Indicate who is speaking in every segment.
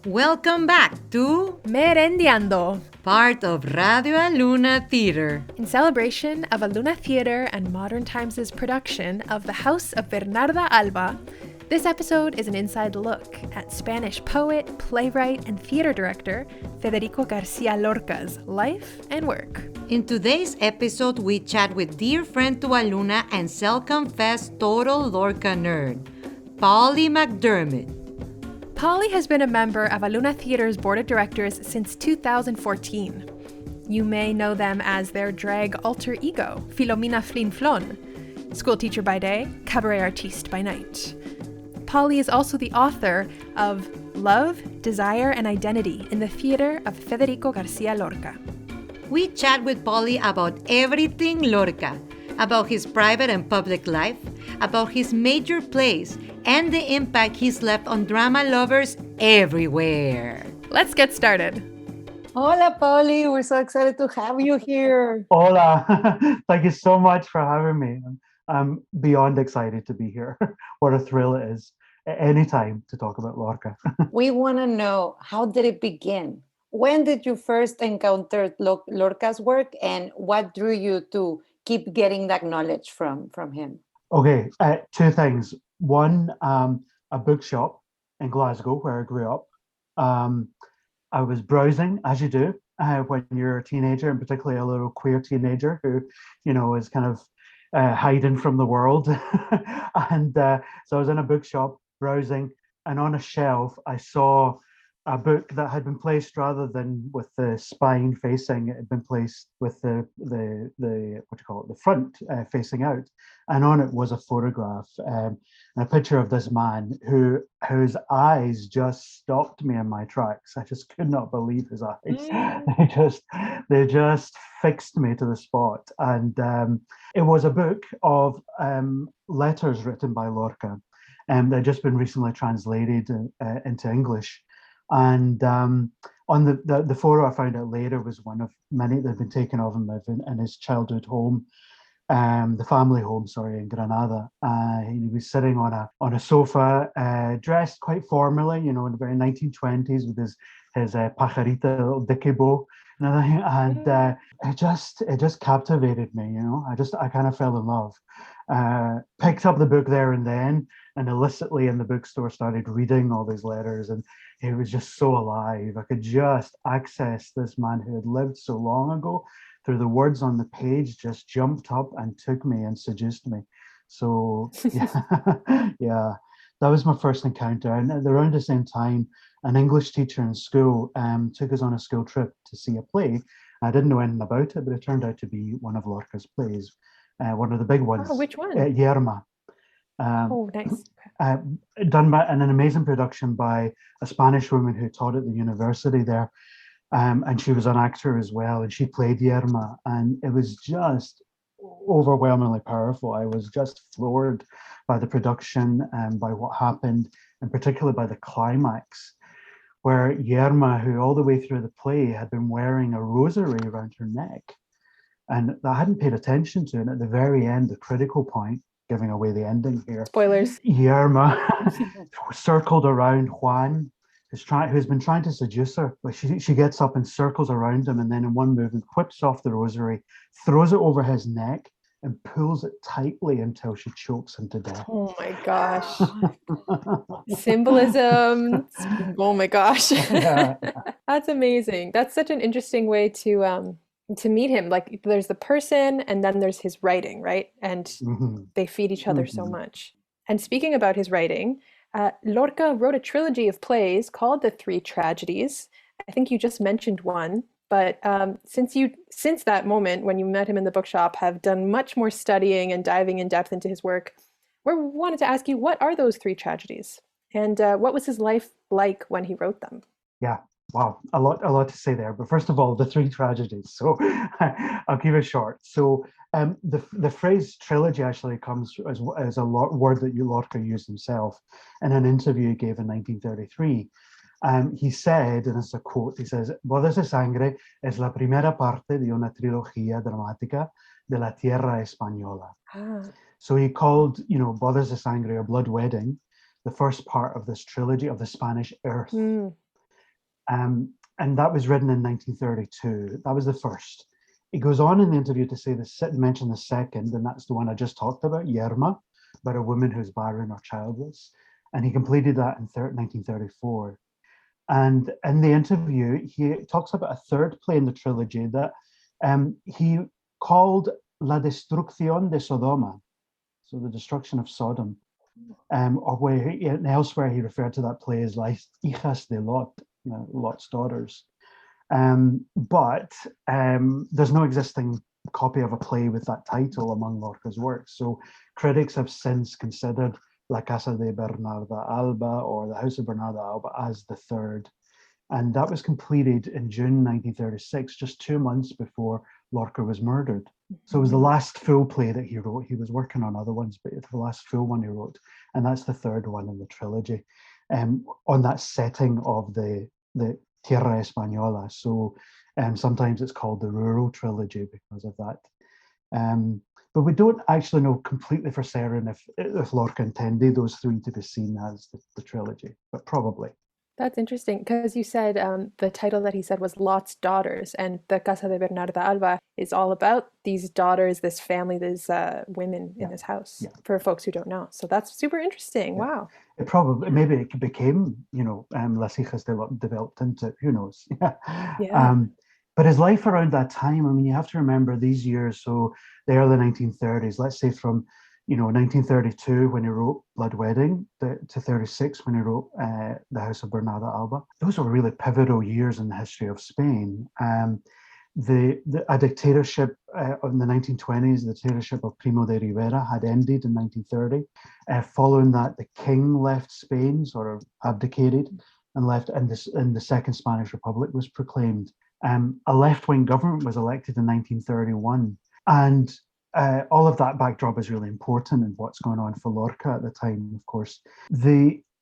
Speaker 1: Welcome back to
Speaker 2: Merendiando,
Speaker 1: part of Radio Aluna Theater.
Speaker 2: in celebration of Aluna Theater and Modern Times' production of the House of Bernarda Alba. This episode is an inside look at Spanish poet, playwright, and theater director Federico Garcia Lorca's life and work.
Speaker 1: In today's episode, we chat with dear friend to Aluna and self-confessed total Lorca nerd, Paulie McDermid.
Speaker 2: Paulie has been a member of Aluna Theater's board of directors since 2014. You may know them as their drag alter ego, Philomena Flynn-Flawn, school teacher by day, cabaret artiste by night. Paulie is also the author of Love, Desire, and Identity in the Theater of Federico Garcia Lorca.
Speaker 1: We chat with Paulie about everything Lorca, about his private and public life, about his major plays, and the impact he's left on drama lovers everywhere.
Speaker 2: Let's get started.
Speaker 1: Hola, Paulie. We're so excited to have you here.
Speaker 3: Hola, thank you so much for having me. I'm beyond excited to be here. What a thrill it is at any time to talk about Lorca.
Speaker 4: We want to know, how did it begin? When did you first encounter Lorca's work, and what drew you to keep getting that knowledge from him?
Speaker 3: Okay, two things. One, a bookshop in Glasgow where I grew up. I was browsing, as you do, when you're a teenager, and particularly a little queer teenager who, is kind of hiding from the world. And so I was in a bookshop browsing, and on a shelf I saw a book that had been placed, rather than with the spine facing, it had been placed with the the front facing out, and on it was a photograph and a picture of this man whose eyes just stopped me in my tracks. I just could not believe his eyes. They just fixed me to the spot. And it was a book of letters written by Lorca, and they'd just been recently translated into English. And on the photo, I found out later, was one of many that had been taken of him in his childhood home, the family home, in Granada. He was sitting on a sofa, dressed quite formally, in the very 1920s, with his pajarita, little dicky bow and everything. And it just captivated me. I kind of fell in love. Picked up the book there and then, and illicitly in the bookstore started reading all these letters, and it was just so alive. I could just access this man who had lived so long ago through the words on the page. Just jumped up and took me and seduced me. So yeah, that was my first encounter. And at around the same time, an English teacher in school took us on a school trip to see a play. I didn't know anything about it, but it turned out to be one of Lorca's plays, one of the big ones.
Speaker 2: Oh, which one?
Speaker 3: Yerma.
Speaker 2: Nice.
Speaker 3: Done by an amazing production by a Spanish woman who taught at the university there, and she was an actor as well, and she played Yerma, and it was just overwhelmingly powerful. I was just floored by the production and by what happened, and particularly by the climax, where Yerma, who all the way through the play had been wearing a rosary around her neck, and I hadn't paid attention to, and at the very end, the critical point, giving away the ending here.
Speaker 2: Spoilers.
Speaker 3: Yerma circled around Juan, who's been trying to seduce her, but she gets up and circles around him, and then in one movement whips off the rosary, throws it over his neck, and pulls it tightly until she chokes him to death.
Speaker 2: Oh my gosh. Symbolism. Oh my gosh.
Speaker 3: Yeah.
Speaker 2: That's amazing. That's such an interesting way to meet him. Like, there's the person and then there's his writing, right? And they feed each other so much. And speaking about his writing, Lorca wrote a trilogy of plays called The Three Tragedies. I think you just mentioned one, but since that moment when you met him in the bookshop, have done much more studying and diving in depth into his work, we wanted to ask you, what are those three tragedies? And what was his life like when he wrote them?
Speaker 3: Yeah. Wow, a lot to say there. But first of all, the three tragedies. So I'll keep it short. So the phrase trilogy actually comes as a word that Lorca used himself in an interview he gave in 1933. He said, and it's a quote, he says, "Bodas de Sangre es la primera parte de una trilogía dramática de la tierra española." So he called, Bodas de Sangre, or Blood Wedding, the first part of this trilogy of the Spanish earth. And that was written in 1932. That was the first. He goes on in the interview to say mention the second, and that's the one I just talked about, Yerma, about a woman who's barren or childless. And he completed that in 1934. And in the interview, he talks about a third play in the trilogy that he called La Destrucción de Sodoma, so the destruction of Sodom, or and elsewhere he referred to that play as Las Hijas de Lot, Lot's daughters. But there's no existing copy of a play with that title among Lorca's works. So critics have since considered La Casa de Bernarda Alba or the House of Bernarda Alba as the third. And that was completed in June 1936, just 2 months before Lorca was murdered. So it was the last full play that he wrote. He was working on other ones, but it's the last full one he wrote. And that's the third one in the trilogy, on that setting of the Tierra Española. So sometimes it's called the Rural Trilogy because of that. But we don't actually know completely for certain if Lorca intended those three to be seen as the trilogy, but probably.
Speaker 2: That's interesting because you said the title that he said was Lot's Daughters, and the Casa de Bernarda Alba is all about these daughters, this family, these women in this house, for folks who don't know. So that's super interesting. Yeah. Wow.
Speaker 3: It probably, maybe it became, Las Hijas de Lot developed into, who knows? Yeah. But his life around that time, I mean, you have to remember these years, so the early 1930s, let's say from 1932 when he wrote Blood Wedding to 36 when he wrote The House of Bernarda Alba. Those were really pivotal years in the history of Spain. A dictatorship in the 1920s, the dictatorship of Primo de Rivera had ended in 1930. Following that, the king left Spain, sort of abdicated, and left, and the Second Spanish Republic was proclaimed. A left-wing government was elected in 1931, and all of that backdrop is really important in what's going on for Lorca at the time, of course.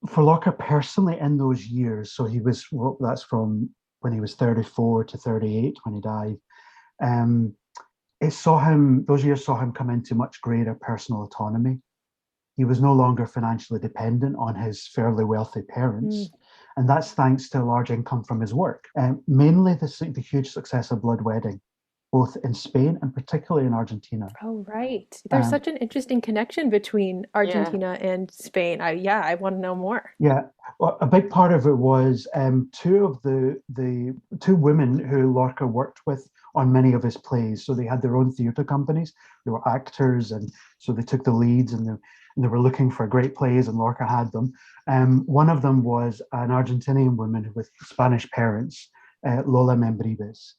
Speaker 3: For Lorca personally in those years, so that's from when he was 34 to 38 when he died, those years saw him come into much greater personal autonomy. He was no longer financially dependent on his fairly wealthy parents. And that's thanks to a large income from his work, mainly the huge success of Blood Wedding, both in Spain and particularly in Argentina.
Speaker 2: Oh, right. There's such an interesting connection between Argentina and Spain. I want to know more.
Speaker 3: Yeah, well, a big part of it was two of the two women who Lorca worked with on many of his plays. So they had their own theatre companies. They were actors, and so they took the leads, and they were looking for great plays, and Lorca had them. One of them was an Argentinian woman with Spanish parents, Lola Membrives.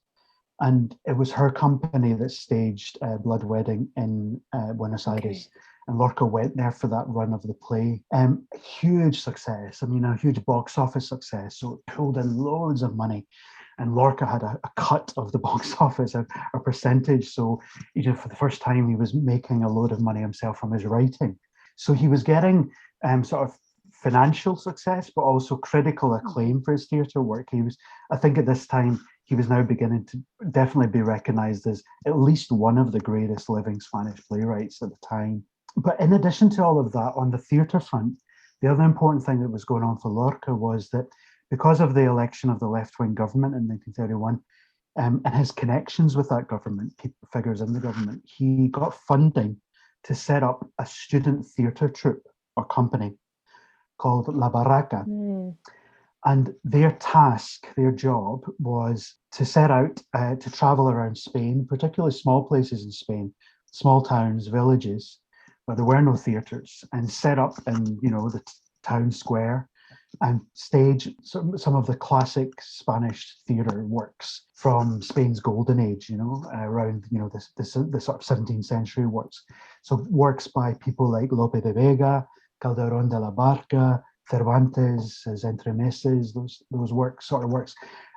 Speaker 3: And it was her company that staged Blood Wedding in Buenos Aires. And Lorca went there for that run of the play. Huge success. I mean, a huge box office success. So it pulled in loads of money. And Lorca had a cut of the box office, a percentage. So for the first time, he was making a load of money himself from his writing. So he was getting sort of financial success, but also critical acclaim for his theatre work. I think at this time, he was now beginning to definitely be recognized as at least one of the greatest living Spanish playwrights at the time. But in addition to all of that, on the theatre front, the other important thing that was going on for Lorca was that because of the election of the left-wing government in 1931, and his connections with that government, key figures in the government, he got funding to set up a student theatre troupe or company called La Barraca. And their job was to set out to travel around Spain, particularly small places in Spain, small towns, villages, where there were no theatres, and set up in the town square and stage some of the classic Spanish theatre works from Spain's golden age, around the sort of 17th century works. So works by people like Lope de Vega, Calderón de la Barca, Cervantes, his Entremeses, those works,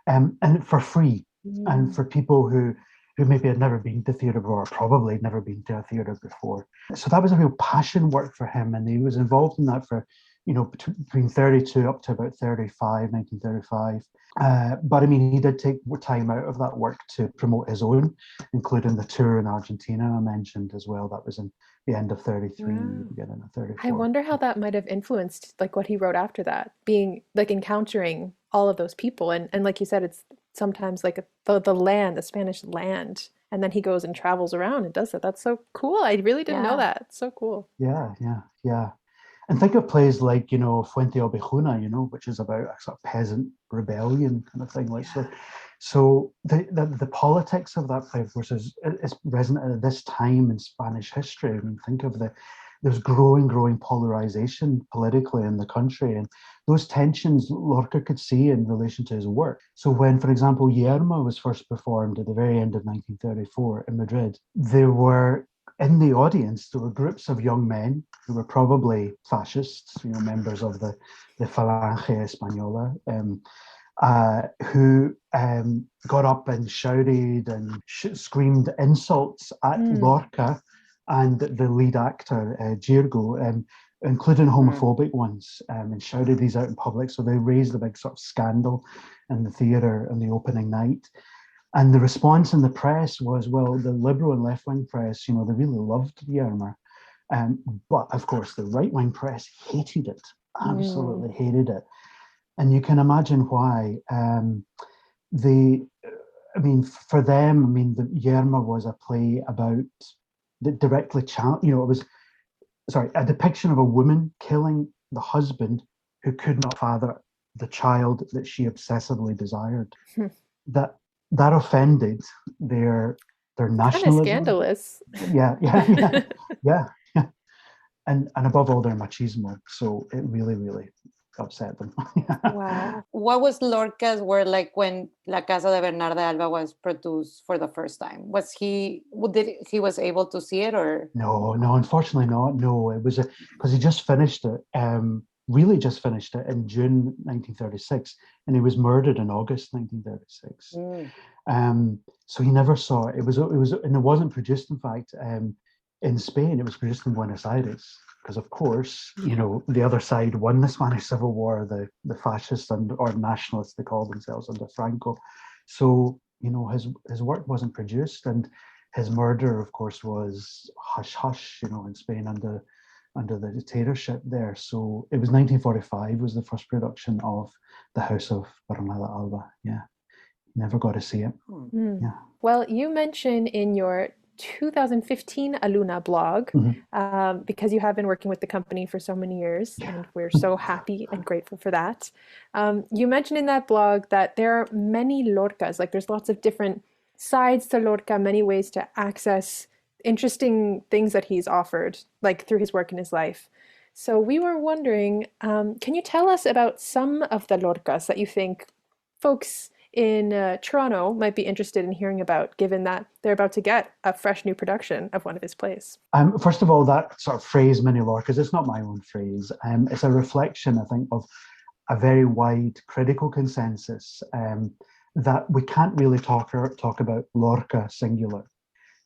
Speaker 3: and for free, and for people who maybe had never been to theatre before, or probably had never been to a theatre before. So that was a real passion work for him, and he was involved in that for, between 32 up to about 1935. But I mean, he did take time out of that work to promote his own, including the tour in Argentina I mentioned as well. That was in the end of 33, beginning of 34.
Speaker 2: I wonder how that might have influenced like what he wrote after that, being like encountering all of those people. And like you said, it's sometimes like the land, the Spanish land. And then he goes and travels around and does that. That's so cool. I really didn't know that. It's so cool.
Speaker 3: Yeah. And think of plays like, Fuente Ovejuna, which is about a sort of peasant rebellion kind of thing. Like so the politics of that play, of course, is resonant at this time in Spanish history. I mean, think of there's growing polarization politically in the country, and those tensions Lorca could see in relation to his work. So when, for example, Yerma was first performed at the very end of 1934 in Madrid, in the audience, there were groups of young men who were probably fascists, members of the Falange Española, who got up and shouted and screamed insults at Lorca and the lead actor, Girgo, including homophobic ones, and shouted these out in public. So they raised a big sort of scandal in the theatre on the opening night. And the response in the press was, well, the liberal and left-wing press, they really loved Yerma. But of course, the right-wing press hated it, absolutely hated it. And you can imagine why. For them, the Yerma was a play about directly challenge. It was, a depiction of a woman killing the husband who could not father the child that she obsessively desired. That offended their nationalism.
Speaker 2: Kind of scandalous.
Speaker 3: Yeah. And above all, their machismo. So it really, really upset them.
Speaker 4: Wow. What was Lorca's work like when La Casa de Bernarda Alba was produced for the first time? Was he was able to see it, or?
Speaker 3: No, unfortunately not. No, it was because he just finished it. Really just finished it in June 1936, and he was murdered in August 1936. So he never saw it. It was, and it wasn't produced, in fact, in Spain. It was produced in Buenos Aires, because of course, the other side won the Spanish Civil War, the fascists or nationalists, they called themselves, under Franco. So his work wasn't produced, and his murder, of course, was hush hush, in Spain under the dictatorship there. So it was 1945 was the first production of the House of Bernarda Alba. Yeah, never got to see it. Yeah.
Speaker 2: Well, you mentioned in your 2015 Aluna blog, because you have been working with the company for so many years, and we're so happy and grateful for that. You mentioned in that blog that there are many Lorcas, like there's lots of different sides to Lorca, many ways to access interesting things that he's offered, like through his work in his life. So we were wondering, can you tell us about some of the Lorcas that you think folks in Toronto might be interested in hearing about, given that they're about to get a fresh new production of one of his plays?
Speaker 3: First of all, that sort of phrase, many Lorcas, it's not my own phrase. It's a reflection, I think, of a very wide critical consensus that we can't really talk about Lorca singular,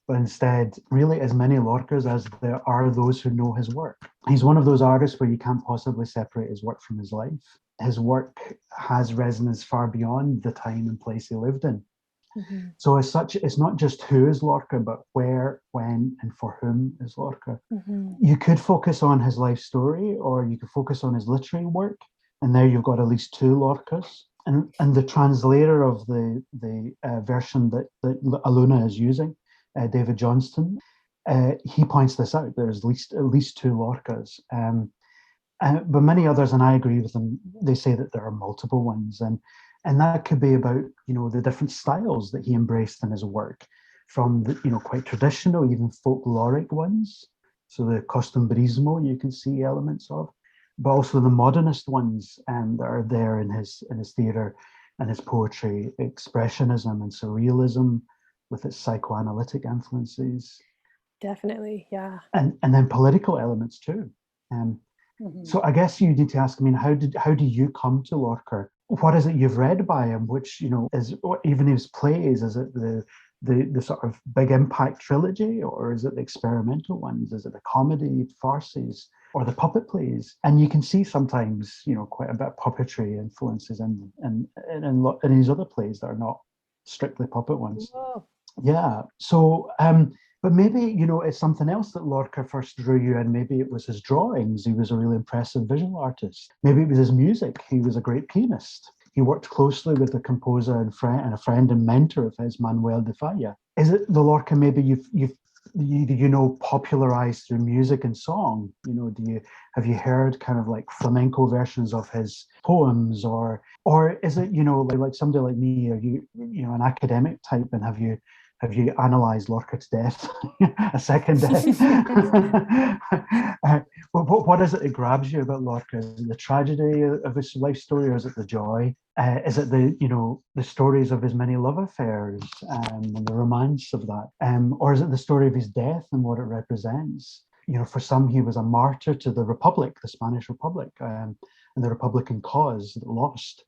Speaker 3: but instead really as many Lorcas as there are those who know his work. He's one of those artists where you can't possibly separate his work from his life. His work has resonance far beyond the time and place he lived in. So as such, it's not just who is Lorca, but where, when, and for whom is Lorca. You could focus on his life story, or you could focus on his literary work, and there you've got at least two Lorcas. And the translator of the version that Aluna is using, David Johnston, he points this out. There's at least two Lorcas, but many others, and I agree with them. They say that there are multiple ones, and that could be about the different styles that he embraced in his work, from the quite traditional, even folkloric ones. So the costumbrismo you can see elements of, but also the modernist ones that are there in his theatre and his poetry, expressionism and surrealism, with its psychoanalytic influences.
Speaker 2: Definitely, yeah.
Speaker 3: And then political elements too. So I guess you need to ask, how do you come to Lorca? What is it you've read by him, which, is even his plays? Is it the sort of big impact trilogy, or is it the experimental ones? Is it the comedy farces or the puppet plays? And you can see sometimes, quite a bit of puppetry influences in his other plays that are not strictly puppet ones.
Speaker 2: Whoa.
Speaker 3: Yeah. So, but maybe, it's something else that Lorca first drew you in. Maybe it was his drawings. He was a really impressive visual artist. Maybe it was his music. He was a great pianist. he worked closely with the composer and a friend and mentor of his, Manuel de Falla. Is it the Lorca maybe you popularized through music and song? Have you heard kind of like flamenco versions of his poems, or is it like somebody like me, are you an academic type, and have you analysed Lorca to death, a second death? What is it that grabs you about Lorca? Is it the tragedy of his life story, or is it the joy? Is it the stories of his many love affairs and the romance of that? Or is it the story of his death and what it represents? For some, he was a martyr to the Republic, the Spanish Republic, and the Republican cause that lost,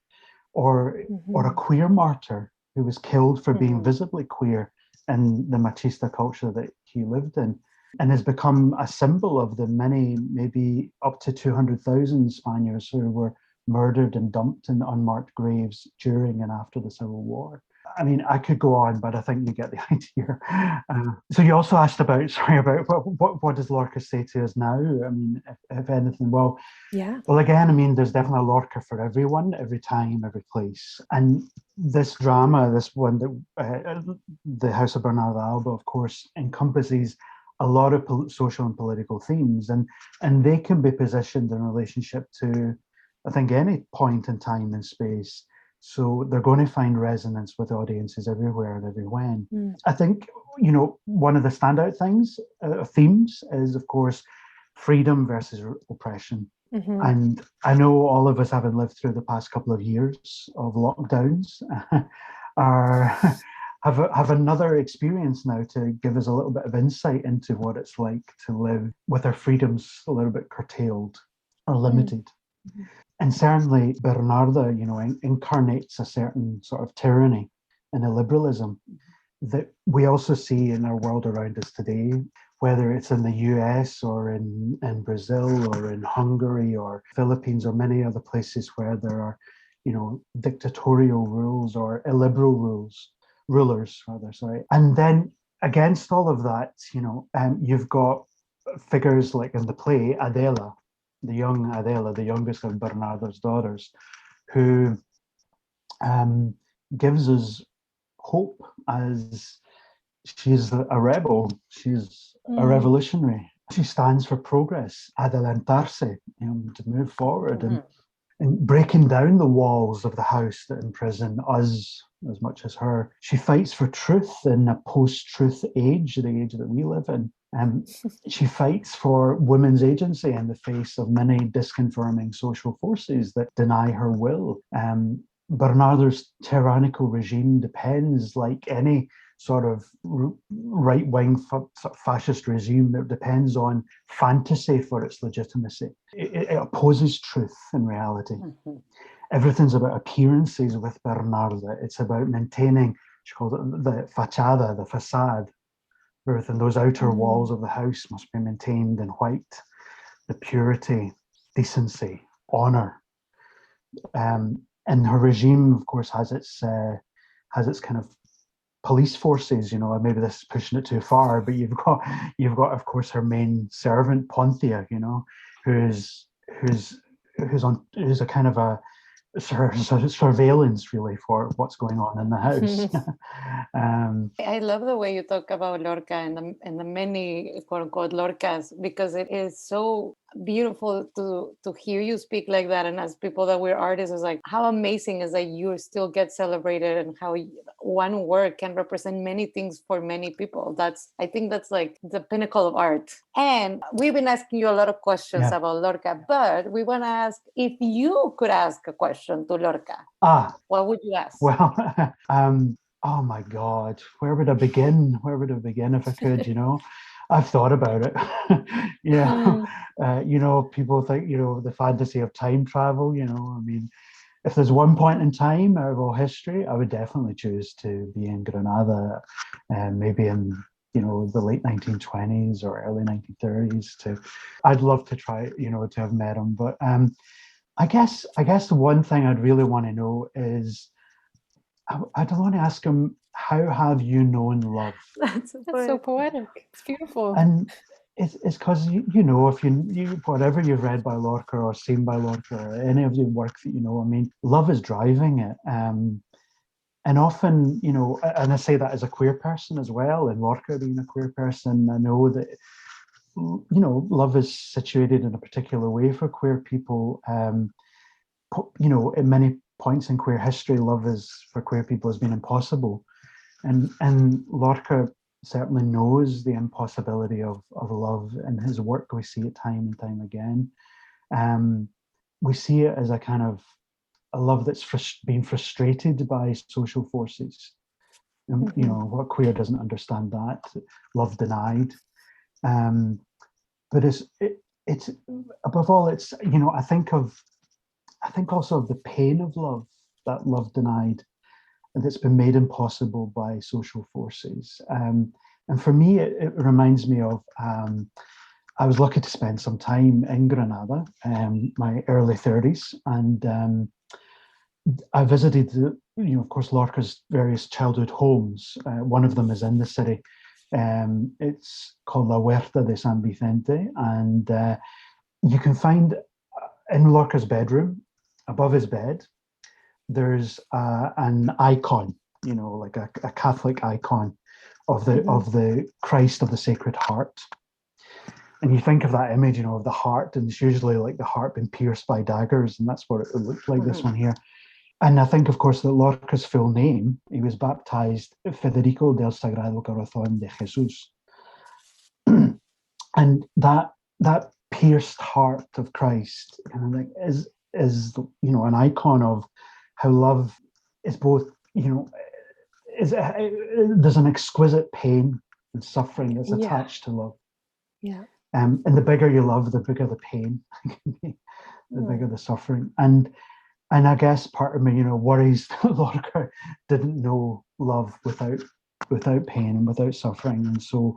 Speaker 3: or a queer martyr who was killed for being visibly queer in the machista culture that he lived in, and has become a symbol of the many, maybe up to 200,000 Spaniards who were murdered and dumped in unmarked graves during and after the Civil War. I mean, I could go on, but I think you get the idea. So you also asked about what does Lorca say to us now? I mean, if anything, well, again, I mean, there's definitely a Lorca for everyone, every time, every place. And this drama, this one, the House of Bernarda Alba, of course, encompasses a lot of social and political themes, and they can be positioned in relationship to, I think, any point in time and space. So they're going to find resonance with audiences everywhere and everywhen. I think, one of the standout themes is, of course, freedom versus oppression. And I know all of us, having lived through the past couple of years of lockdowns, have another experience now to give us a little bit of insight into what it's like to live with our freedoms a little bit curtailed or limited. And certainly Bernarda, incarnates a certain sort of tyranny and illiberalism that we also see in our world around us today, whether it's in the US or in Brazil or in Hungary or Philippines or many other places where there are, dictatorial rules or illiberal rulers. And then against all of that, you've got figures like in the play, Adela, the youngest of Bernarda's daughters, who gives us hope as she's a rebel. She's a revolutionary. She stands for progress, adelantarse, to move forward and breaking down the walls of the house that imprison us as much as her. She fights for truth in a post-truth age, the age that we live in. She fights for women's agency in the face of many disconfirming social forces that deny her will. Bernarda's tyrannical regime depends, like any sort of right-wing fascist regime, it depends on fantasy for its legitimacy. It opposes truth in reality. Everything's about appearances with Bernarda. It's about maintaining, she calls it the fachada, the facade. Everything, those outer walls of the house must be maintained in white, the purity, decency, honor. And her regime, of course, has its kind of police forces. Maybe this is pushing it too far, but you've got, of course, her main servant Pontia, who's a kind of a surveillance really for what's going on in the house.
Speaker 4: I love the way you talk about Lorca and the many quote unquote Lorcas, because it is so beautiful to hear you speak like that. And as people that we're artists, is like, how amazing is that you still get celebrated and how one work can represent many things for many people. I think that's like the pinnacle of art. And we've been asking you a lot of questions about Lorca, but we want to ask, if you could ask a question to Lorca, what would you ask?
Speaker 3: Well, oh my God, where would I begin? If I could, I've thought about it. People think, the fantasy of time travel, I mean, if there's one point in time out of all history, I would definitely choose to be in Granada, maybe in, the late 1920s or early 1930s. I'd love to try, to have met him. But I guess the one thing I'd really want to know is, I'd want to ask him, how have you known love?
Speaker 2: That's so poetic. It's beautiful.
Speaker 3: And it's because you know, if you whatever you've read by Lorca or seen by Lorca or any of the work that you know, I mean, love is driving it. And often, you know, and I say that as a queer person as well, and Lorca being a queer person, I know that, you know, love is situated in a particular way for queer people. You know, in many points in queer history, love is for queer people has been impossible, and Lorca certainly knows the impossibility of love in his work. We see it time and time again. We see it as a kind of a love that's being frustrated by social forces. And, you know, what queer doesn't understand that? Love denied. But it's above all, it's, you know, I think also of the pain of love, that love denied, that's been made impossible by social forces. And for me, it reminds me of, I was lucky to spend some time in Granada, my early 30s, and I visited, you know, of course, Lorca's various childhood homes. One of them is in the city. It's called La Huerta de San Vicente, and you can find in Lorca's bedroom, above his bed, there's an icon, you know, like a Catholic icon of the Christ of the Sacred Heart. And you think of that image, you know, of the heart, and it's usually like the heart being pierced by daggers, and that's what it looked like, this one here. And I think, of course, that Lorca's full name, he was baptized Federico del Sagrado Corazón de Jesús. And that pierced heart of Christ, kind of like, is, you know, an icon of how love is both, you know, there's an exquisite pain and suffering that's attached to love.
Speaker 2: Yeah.
Speaker 3: And the bigger you love, the bigger the pain, the bigger the suffering. And I guess part of me, you know, worries that Lorca didn't know love without pain and without suffering. And so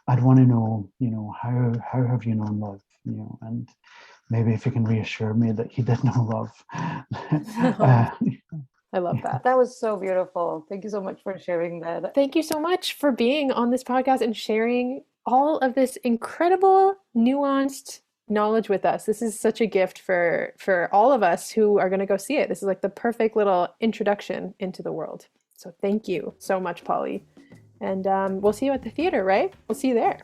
Speaker 3: I'd want to know, you know, how have you known love? You know, and maybe if you can reassure me that he did know love.
Speaker 2: I love that.
Speaker 4: That was so beautiful. Thank you so much for sharing that.
Speaker 2: Thank you so much for being on this podcast and sharing all of this incredible, nuanced knowledge with us. This is such a gift for all of us who are going to go see it. This is like the perfect little introduction into the world. So thank you so much, Paulie. And we'll see you at the theater, right? We'll see you there.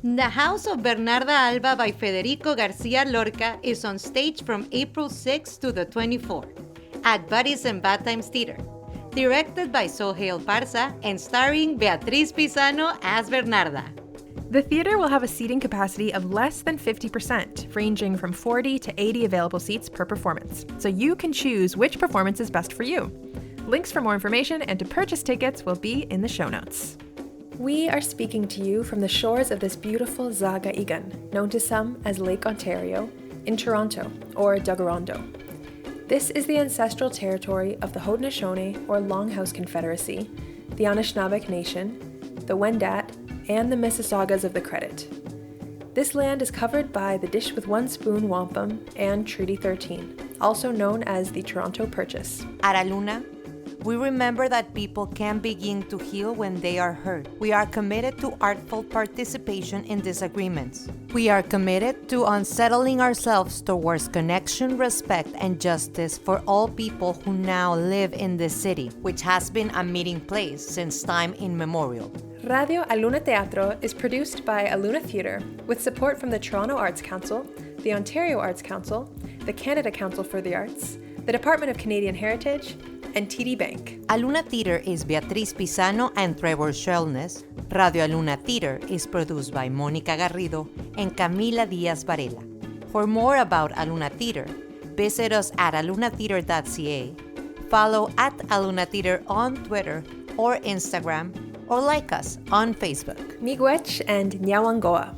Speaker 1: The House of Bernarda Alba by Federico Garcia Lorca is on stage from April 6th to the 24th at Buddies and Bad Times Theater. Directed by Sohail Parsa and starring Beatriz Pisano as Bernarda.
Speaker 2: The theater will have a seating capacity of less than 50%, ranging from 40 to 80 available seats per performance, so you can choose which performance is best for you. Links for more information and to purchase tickets will be in the show notes. We are speaking to you from the shores of this beautiful Zagaigan, known to some as Lake Ontario, in Toronto, or Tkaronto. This is the ancestral territory of the Haudenosaunee, or Longhouse Confederacy, the Anishinaabeg Nation, the Wendat, and the Mississaugas of the Credit. This land is covered by the Dish with One Spoon Wampum and Treaty 13, also known as the Toronto Purchase.
Speaker 1: At Aluna, we remember that people can begin to heal when they are hurt. We are committed to artful participation in disagreements. We are committed to unsettling ourselves towards connection, respect, and justice for all people who now live in this city, which has been a meeting place since time immemorial.
Speaker 2: Radio Aluna Teatro is produced by Aluna Theatre with support from the Toronto Arts Council, the Ontario Arts Council, the Canada Council for the Arts, the Department of Canadian Heritage, and TD Bank.
Speaker 1: Aluna Theatre is Beatriz Pisano and Trevor Shelness. Radio Aluna Theatre is produced by Mónica Garrido and Camila Díaz Varela. For more about Aluna Theatre, visit us at alunatheatre.ca, follow at Aluna Theatre on Twitter or Instagram, or like us on Facebook.
Speaker 2: Miigwech and Nyawangoa.